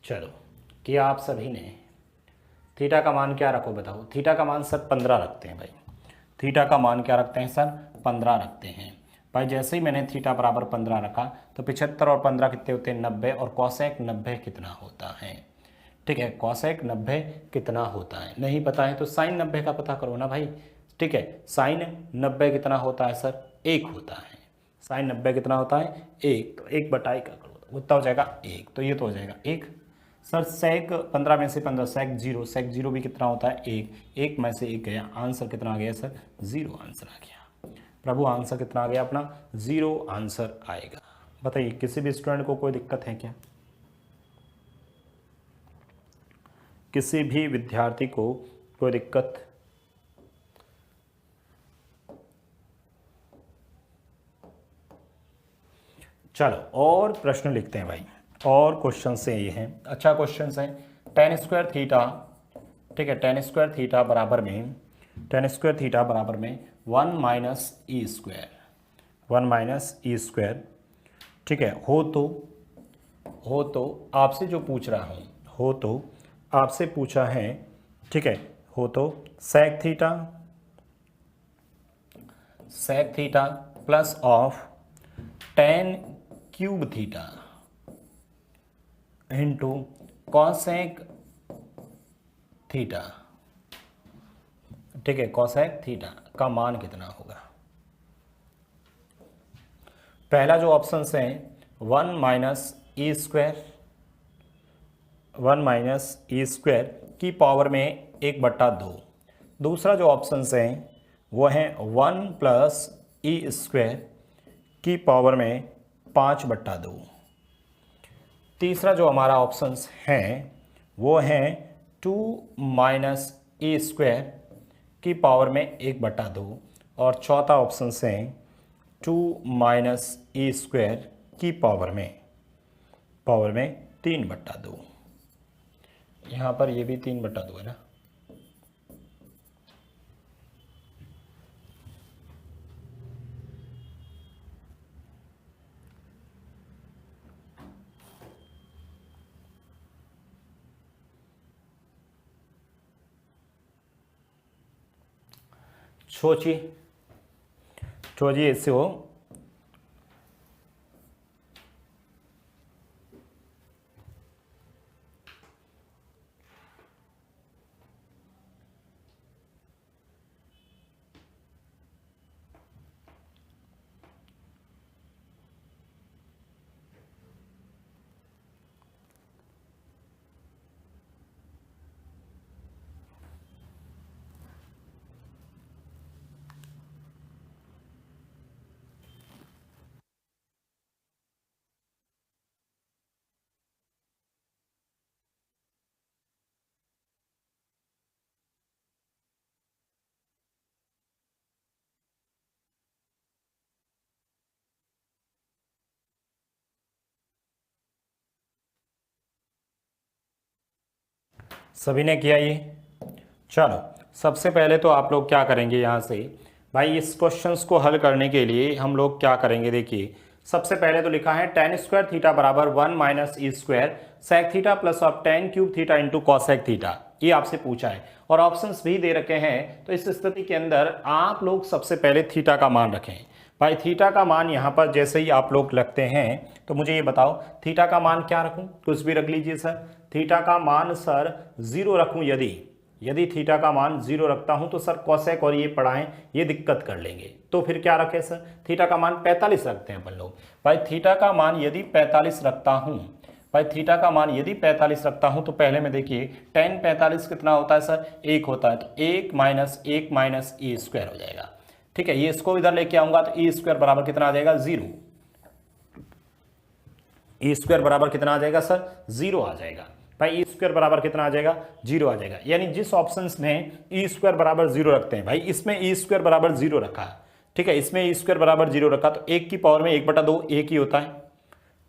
चलो कि आप सभी ने थीटा का मान क्या रखो बताओ? थीटा का मान सर 15 रखते हैं भाई। थीटा का मान क्या रखते हैं सर? 15 रखते हैं भाई। जैसे ही मैंने थीटा बराबर 15 रखा तो 75 और 15 कितने होते हैं 90, और कॉसेक 90 कितना होता है, ठीक है। कॉसेक 90 कितना होता है नहीं पता है तो साइन 90 का पता करो ना भाई, ठीक है। साइन 90 कितना होता है सर? 1 होता है। साइन 90 कितना होता है? 1। तो 1/1 का करो उतना हो जाएगा 1, तो ये तो हो जाएगा 1 सर। सेक 15 में से 15, सेक 0, सेक 0 भी कितना होता है 1, 1 में से 1 गया, आंसर कितना आ गया सर? 0 आंसर आ गया प्रभु। आंसर कितना आ गया अपना? 0 आंसर आएगा। बताइए किसी भी स्टूडेंट को कोई दिक्कत है क्या? किसी भी विद्यार्थी को कोई दिक्कत? चलो और प्रश्न लिखते हैं भाई, और क्वेश्चन से ये हैं, अच्छा क्वेश्चन है। टेन स्क्वायर थीटा, ठीक है, टेन स्क्वायर थीटा बराबर में, टेन स्क्वायर थीटा बराबर में 1 minus E square, 1 minus E square, ठीक है। हो तो आपसे जो पूछ रहा हूँ, हो तो आपसे पूछा है, ठीक है। हो तो sec theta plus of tan cube theta into cosec theta, ठीक है। कॉसेक थीटा का मान कितना होगा? पहला जो ऑप्शन है 1 minus E square, 1 minus E square की पावर में 1/2। दूसरा जो ऑप्शन है वो है 1 प्लस ई स्क्वायर की पावर में 5/2। तीसरा जो हमारा ऑप्शन है वो है 2 माइनस ई स्क्वायर की पावर में 1/2, और चौथा ऑप्शन है 2 माइनस ई स्क्वायर की पावर में 3/2। यहाँ पर ये भी 3/2 है ना। सोचिए इससे हो, सभी ने किया ये? चलो सबसे पहले तो आप लोग क्या करेंगे यहाँ से भाई, इस क्वेश्चंस को हल करने के लिए हम लोग क्या करेंगे, देखिए सबसे पहले तो लिखा है tan स्क्वायर थीटा बराबर 1 minus E square sec theta plus of tan cube theta into cosec theta, ये आपसे पूछा है और ऑप्शंस भी दे रखे हैं। तो इस स्थिति के अंदर आप लोग सबसे पहले थीटा का मान रखें। भाई थीटा का मान यहाँ पर जैसे ही आप लोग लगते हैं तो मुझे ये बताओ थीटा का मान क्या रखूं, कुछ भी रख लीजिए सर। थीटा का मान सर 0 रखूं, यदि थीटा का मान 0 रखता हूं तो सर कॉसेक और ये पढ़ाएं ये दिक्कत कर लेंगे, तो फिर क्या रखें सर, थीटा का मान 45 रखते हैं अपन लोग। भाई थीटा का मान यदि 45 रखता हूं, भाई थीटा का मान यदि 45 रखता हूं तो पहले में देखिए tan 45 कितना होता है सर, 1 होता है, तो 1 माइनस ए स्क्वायर हो जाएगा। ठीक है, ये इसको इधर लेके आऊंगा तो ए स्क्वायर बराबर कितना आ जाएगा, 0। ए स्क्वायर बराबर कितना आ जाएगा सर, 0 आ जाएगा। भाई ई स्क्वायर बराबर कितना आ जाएगा, 0 आ जाएगा। यानी जिस ऑप्शन में ई स्क्वायर बराबर 0 रखते हैं, भाई इसमें ई स्क्वायर बराबर 0 रखा है, ठीक है, इसमें ई स्क्वायर बराबर 0 रखा तो 1 की पावर में 1/2 एक ही होता है।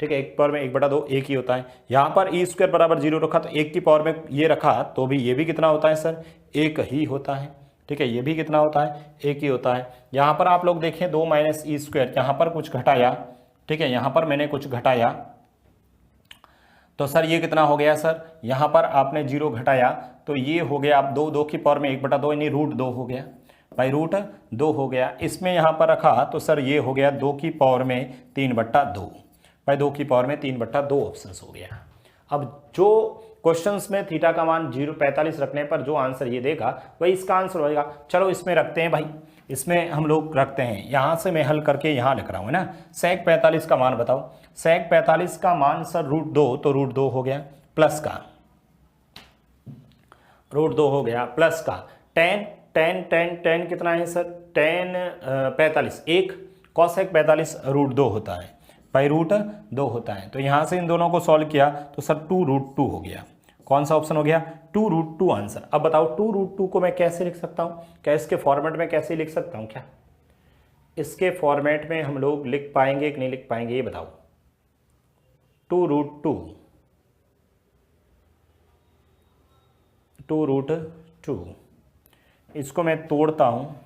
ठीक है, 1 पावर में 1/2 एक ही होता है। यहाँ पर ई स्क्वायर बराबर 0 रखा तो 1 की पावर में ये रखा तो भी ये भी कितना होता है सर, 1 ही होता है। ठीक है, ये भी कितना होता है, 1 ही होता है। यहाँ पर आप लोग देखें 2 माइनस ई स्क्वायर, यहाँ पर कुछ घटाया, ठीक है, यहाँ पर मैंने कुछ घटाया तो सर ये कितना हो गया सर, यहाँ पर आपने 0 घटाया तो ये हो गया आप 2 की पावर में 1/2 यानी √2 हो गया। भाई √2 हो गया। इसमें यहाँ पर रखा तो सर ये हो गया 2 की पावर में 3/2। भाई 2 की पावर में 3/2 ऑप्शन हो गया। अब जो क्वेश्चंस में थीटा का मान 0.45 रखने पर जो आंसर ये देगा वही इसका आंसर होगा। चलो इसमें रखते हैं भाई, इसमें हम लोग रखते हैं, यहाँ से मैं हल करके यहाँ लिख रहा हूँ ना। सेक 45 का मान बताओ, सेक 45 का मान सर √2, तो √2 हो गया प्लस का, √2 हो गया प्लस का tan कितना है सर, tan 45 1 कॉसेक 45 √2 होता है, भाई √2 होता है। तो यहाँ से इन दोनों को सॉल्व किया तो सर 2√2 हो गया। कौन सा ऑप्शन हो गया, 2√2 आंसर। अब बताओ 2√2 को मैं कैसे लिख सकता हूँ, क्या इसके फॉर्मेट में कैसे लिख सकता हूँ, क्या इसके फॉर्मेट में हम लोग लिख पाएंगे कि नहीं लिख पाएंगे, ये बताओ। 2√2 इसको मैं तोड़ता हूँ,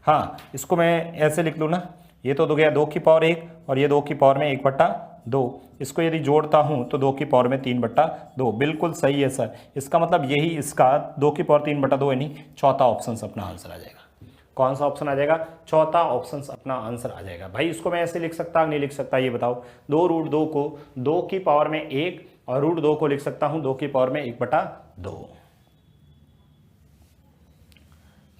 हाँ इसको मैं ऐसे लिख लूँ ना, ये तो दो गया 2 की पावर 1 और ये 2 की पावर में 1/2। इसको यदि जोड़ता हूँ तो 2 की पावर में 3/2, बिल्कुल सही है सर। इसका मतलब यही इसका 2 की पावर 3/2 यानी चौथा ऑप्शन अपना आंसर आ जाएगा। कौन सा ऑप्शन आ जाएगा, चौथा ऑप्शन अपना आंसर आ जाएगा। भाई इसको मैं ऐसे लिख सकता नहीं लिख सकता, ये बताओ। 2√2 को 2 की पावर में 1 और √2 को लिख सकता हूँ 2 की पावर में 1/2,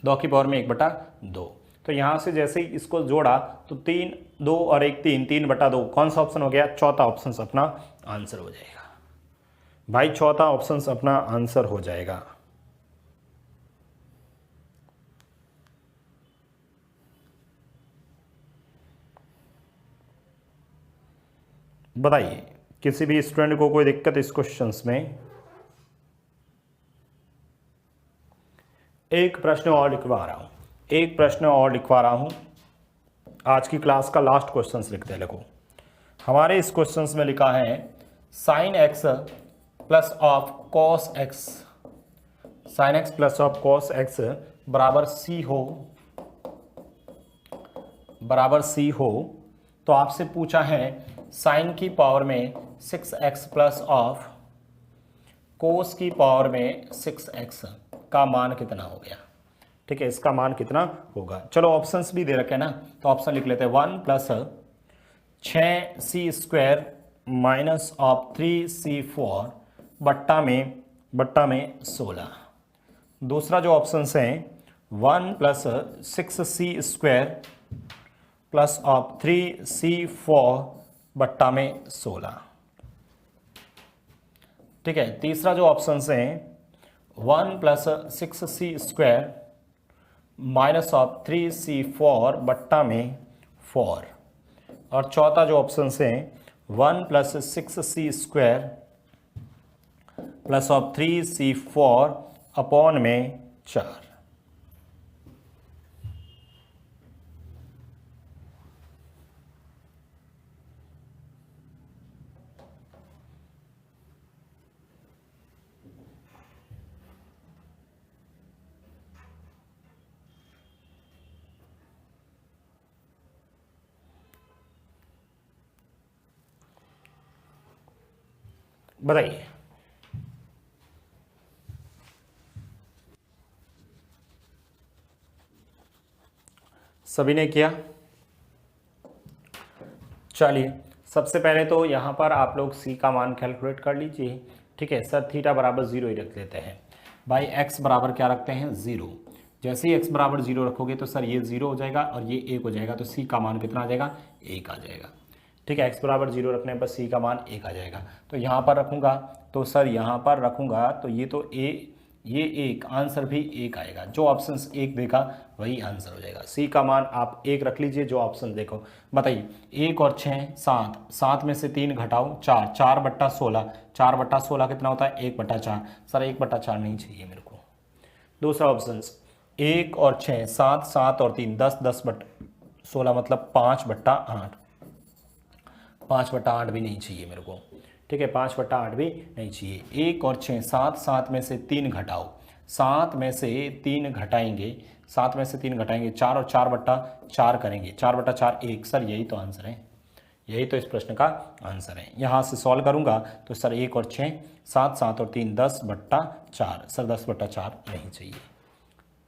2 की पावर में 1/2। तो यहाँ से जैसे ही इसको जोड़ा तो 3 2 और 1 3, 3/2। कौन सा ऑप्शन हो गया, चौथा ऑप्शन अपना आंसर हो जाएगा। भाई चौथा ऑप्शन अपना आंसर हो जाएगा। बताइए किसी भी स्टूडेंट को कोई दिक्कत इस क्वेश्चंस में? एक प्रश्न और लिखवा रहा हूं, आज की क्लास का लास्ट क्वेश्चन लिखते हैं। देखो हमारे इस क्वेश्चन में लिखा है sin x plus of cos x, sin x plus of cos x बराबर c हो तो आपसे पूछा है sin की पावर में 6x प्लस ऑफ cos की पावर में 6x का मान कितना हो गया। ठीक है, इसका मान कितना होगा। चलो ऑप्शंस भी दे रखे हैं ना, तो ऑप्शन लिख लेते हैं। 1 plus 6c² minus of 3c4 बट्टा में 16। दूसरा जो ऑप्शन है 1 plus 6c² plus of 3c4 बट्टा में 16। ठीक है, तीसरा जो ऑप्शन है 1 plus 6c² minus of 3c4 बट्टा में 4। और चौथा जो ऑप्शन है 1 plus 6c² plus of 3c4 upon में 4। बताइए। सभी ने किया? चलिए, सबसे पहले तो यहाँ पर आप लोग c का मान कैलकुलेट कर लीजिए। ठीक है सर, थीटा बराबर 0 ही रख लेते हैं भाई, x बराबर क्या रखते हैं 0। जैसे ही x बराबर 0 रखोगे तो सर ये 0 हो जाएगा और ये 1 हो जाएगा, तो c का मान कितना आ जाएगा 1 आ जाएगा। ठीक है, x बराबर 0 रखने पर c का मान 1 आ जाएगा। तो यहाँ पर रखूँगा तो सर यहाँ पर रखूँगा तो ये तो ये एक आंसर भी 1 आएगा, जो ऑप्शन 1 देखा वही आंसर हो जाएगा। सी का मान आप 1 रख लीजिए, जो ऑप्शन देखो। बताइए 1 और 6 7, 7 में से 3 घटाओ 4, 4/16, 4/16 कितना होता है 1/4। सर 1/4 नहीं चाहिए मेरे को। दूसरा ऑप्शन 1 और 6 7, 7 और 3 10, 10/16 मतलब 5/8, 5/8 भी नहीं चाहिए मेरे को। ठीक है, 5/8 भी नहीं चाहिए। 1 और 6 7, 7 में से 3 घटाओ, 7 में से 3 घटाएंगे, 7 में से 3 घटाएंगे 4 और 4/4 करेंगे, 4/4 1। सर यही तो आंसर है, यही तो इस प्रश्न का आंसर है। यहाँ से सॉल्व करूँगा तो सर 1 और 6 7, 7 और 3 10/4। सर 10/4 नहीं चाहिए।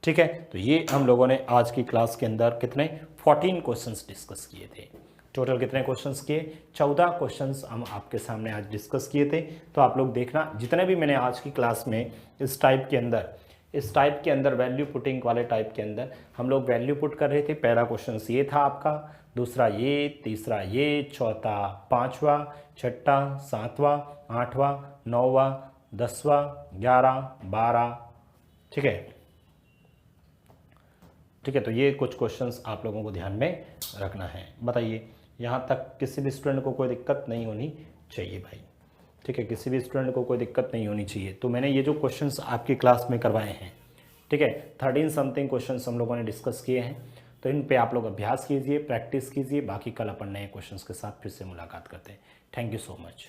ठीक है, तो ये हम लोगों ने आज की क्लास के अंदर कितने 14 क्वेश्चंस डिस्कस किए थे। टोटल कितने क्वेश्चंस किए 14 क्वेश्चंस हम आपके सामने आज डिस्कस किए थे। तो आप लोग देखना, जितने भी मैंने आज की क्लास में इस टाइप के अंदर वैल्यू पुटिंग वाले टाइप के अंदर हम लोग वैल्यू पुट कर रहे थे। पहला क्वेश्चन ये था आपका, दूसरा ये, तीसरा ये, चौथा, पाँचवा, छठा, सातवां, आठवां, नौवां, 10वां, 11, 12। ठीक है, ठीक है, तो ये कुछ क्वेश्चंस आप लोगों को ध्यान में रखना है। बताइए, यहाँ तक किसी भी स्टूडेंट को कोई दिक्कत नहीं होनी चाहिए भाई। ठीक है, किसी भी स्टूडेंट को कोई दिक्कत नहीं होनी चाहिए। तो मैंने ये जो क्वेश्चंस आपकी क्लास में करवाए हैं, ठीक है 13 समथिंग क्वेश्चंस हम लोगों ने डिस्कस किए हैं, तो इन पे आप लोग अभ्यास कीजिए, प्रैक्टिस कीजिए। बाकी कल अपन नए क्वेश्चंस के साथ फिर से मुलाकात करते हैं। Thank you so much.